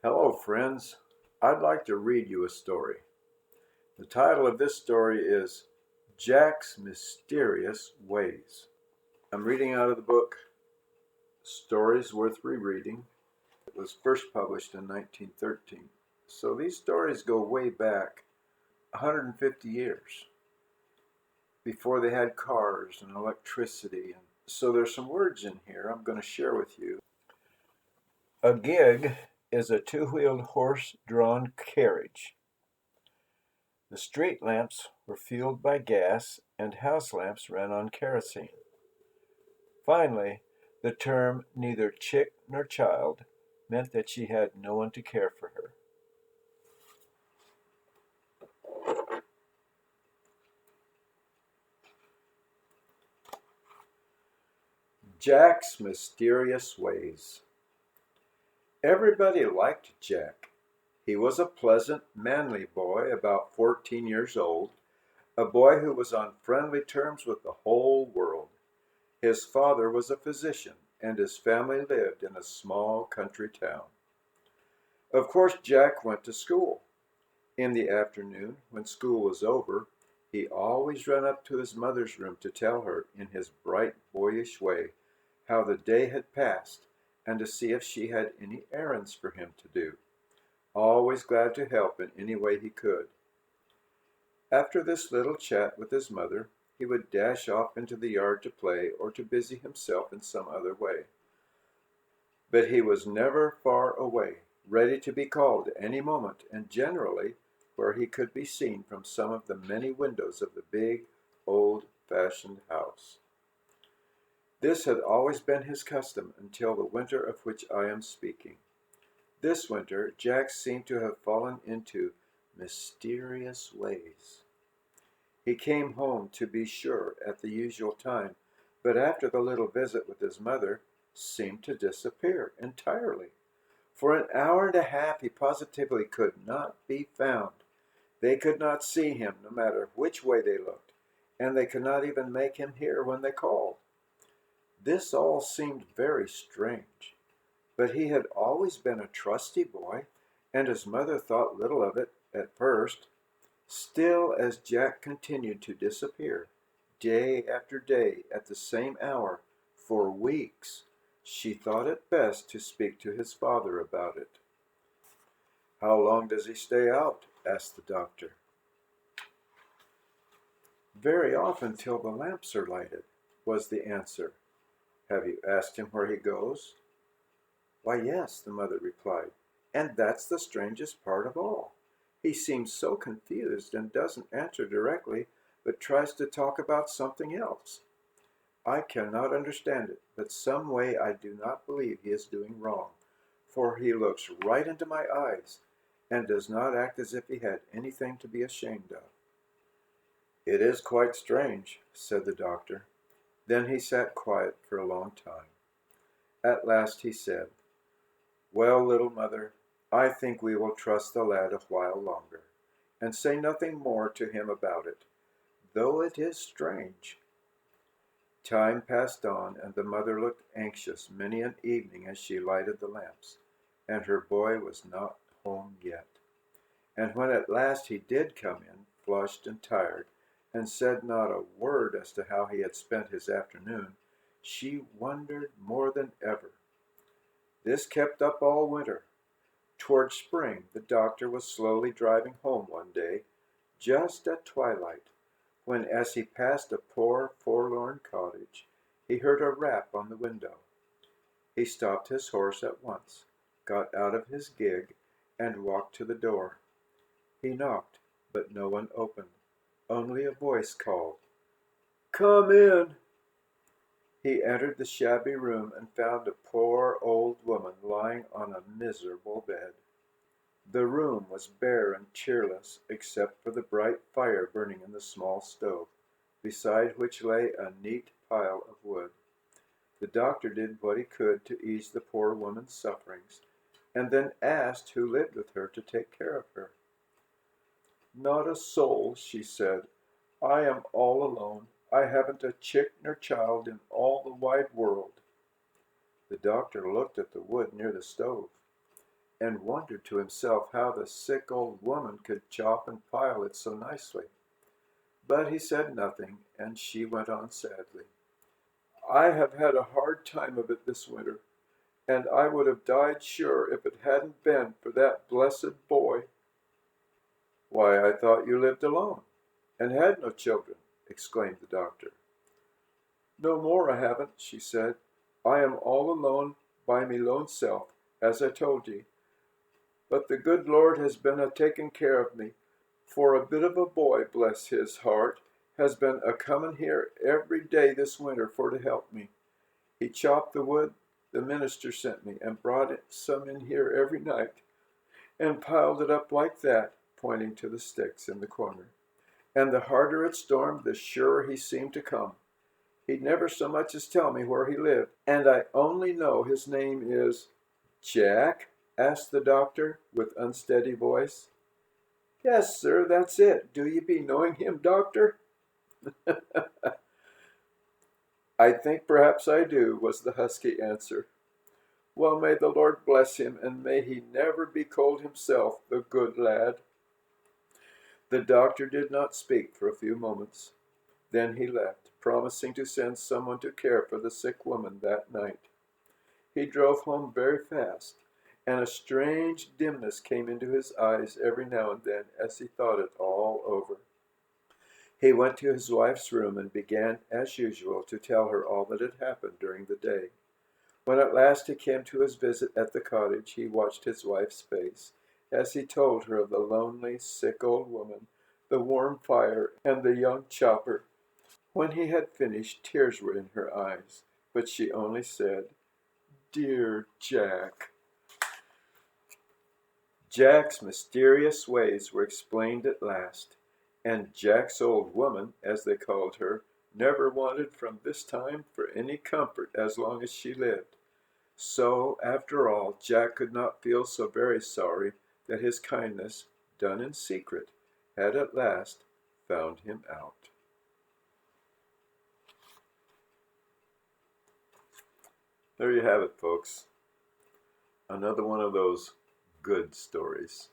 Hello, friends. I'd like to read you a story. The title of this story is Jack's Mysterious Ways. I'm reading out of the book Stories Worth Rereading. It was first published in 1913. So these stories go way back 150 years before they had cars and electricity. And so there's some words in here I'm going to share with you. A gig is a two-wheeled horse-drawn carriage. The street lamps were fueled by gas, and house lamps ran on kerosene. Finally, the term neither chick nor child meant that she had no one to care for her. Jack's Mysterious Ways. Everybody liked Jack. He was a pleasant, manly boy about 14 years old, a boy who was on friendly terms with the whole world. His father was a physician, and his family lived in a small country town. Of course, Jack went to school. In the afternoon, when school was over, he always ran up to his mother's room to tell her, in his bright, boyish way, how the day had passed, and to see if she had any errands for him to do, always glad to help in any way he could. After this little chat with his mother, he would dash off into the yard to play or to busy himself in some other way. But he was never far away, ready to be called any moment, and generally where he could be seen from some of the many windows of the big, old-fashioned house. This had always been his custom until the winter of which I am speaking. This winter Jack seemed to have fallen into mysterious ways. He came home, to be sure, at the usual time, but after the little visit with his mother, seemed to disappear entirely. For an hour and a half he positively could not be found. They could not see him, no matter which way they looked, and they could not even make him hear when they called. This all seemed very strange, but he had always been a trusty boy, and his mother thought little of it at first. Still, as Jack continued to disappear, day after day at the same hour, for weeks, she thought it best to speak to his father about it. "How long does he stay out?" asked the doctor. "Very often till the lamps are lighted," was the answer. "Have you asked him where he goes?" "Why, yes," the mother replied, "and that's the strangest part of all. He seems so confused and doesn't answer directly, but tries to talk about something else. I cannot understand it, but some way I do not believe he is doing wrong, for he looks right into my eyes and does not act as if he had anything to be ashamed of." "It is quite strange," said the doctor. Then he sat quiet for a long time. At last he said, "Well, little mother, I think we will trust the lad a while longer, and say nothing more to him about it, though it is strange." Time passed on, and the mother looked anxious many an evening as she lighted the lamps, and her boy was not home yet. And when at last he did come in, flushed and tired, and said not a word as to how he had spent his afternoon, she wondered more than ever. This kept up all winter. Toward spring the doctor was slowly driving home one day, just at twilight, when as he passed a poor forlorn cottage, he heard a rap on the window. He stopped his horse at once, got out of his gig, and walked to the door. He knocked, but no one opened. Only a voice called, "Come in." He entered the shabby room and found a poor old woman lying on a miserable bed. The room was bare and cheerless, except for the bright fire burning in the small stove, beside which lay a neat pile of wood. The doctor did what he could to ease the poor woman's sufferings, and then asked who lived with her to take care of her. "Not a soul," she said. "I am all alone. I haven't a chick nor child in all the wide world." The doctor looked at the wood near the stove. and wondered to himself how the sick old woman could chop and pile it so nicely. But he said nothing, and she went on sadly. "I have had a hard time of it this winter, and I would have died sure if it hadn't been for that blessed boy." "Why, I thought you lived alone, and had no children," exclaimed the doctor. "No more I haven't," she said. "I am all alone by me lone self, as I told ye. But the good Lord has been a-taking care of me, for a bit of a boy, bless his heart, has been a-comin' here every day this winter for to help me. He chopped the wood the minister sent me, and brought some in here every night, and piled it up like that," pointing to the sticks in the corner. "And the harder it stormed, the surer he seemed to come. He'd never so much as tell me where he lived, and I only know his name is—" "Jack?" asked the doctor, with unsteady voice. "Yes, sir, that's it. Do ye be knowing him, doctor?" "I think perhaps I do," was the husky answer. "Well, may the Lord bless him, and may he never be cold himself, the good lad." The doctor did not speak for a few moments. Then he left, promising to send someone to care for the sick woman that night. He drove home very fast, and a strange dimness came into his eyes every now and then as he thought it all over. He went to his wife's room and began, as usual, to tell her all that had happened during the day. When at last he came to his visit at the cottage, he watched his wife's face as he told her of the lonely, sick old woman, the warm fire, and the young chopper. When he had finished, tears were in her eyes, but she only said, "Dear Jack." Jack's mysterious ways were explained at last, and Jack's old woman, as they called her, never wanted from this time for any comfort as long as she lived. So, after all, Jack could not feel so very sorry that his kindness, done in secret, had at last found him out. There you have it, folks. Another one of those good stories.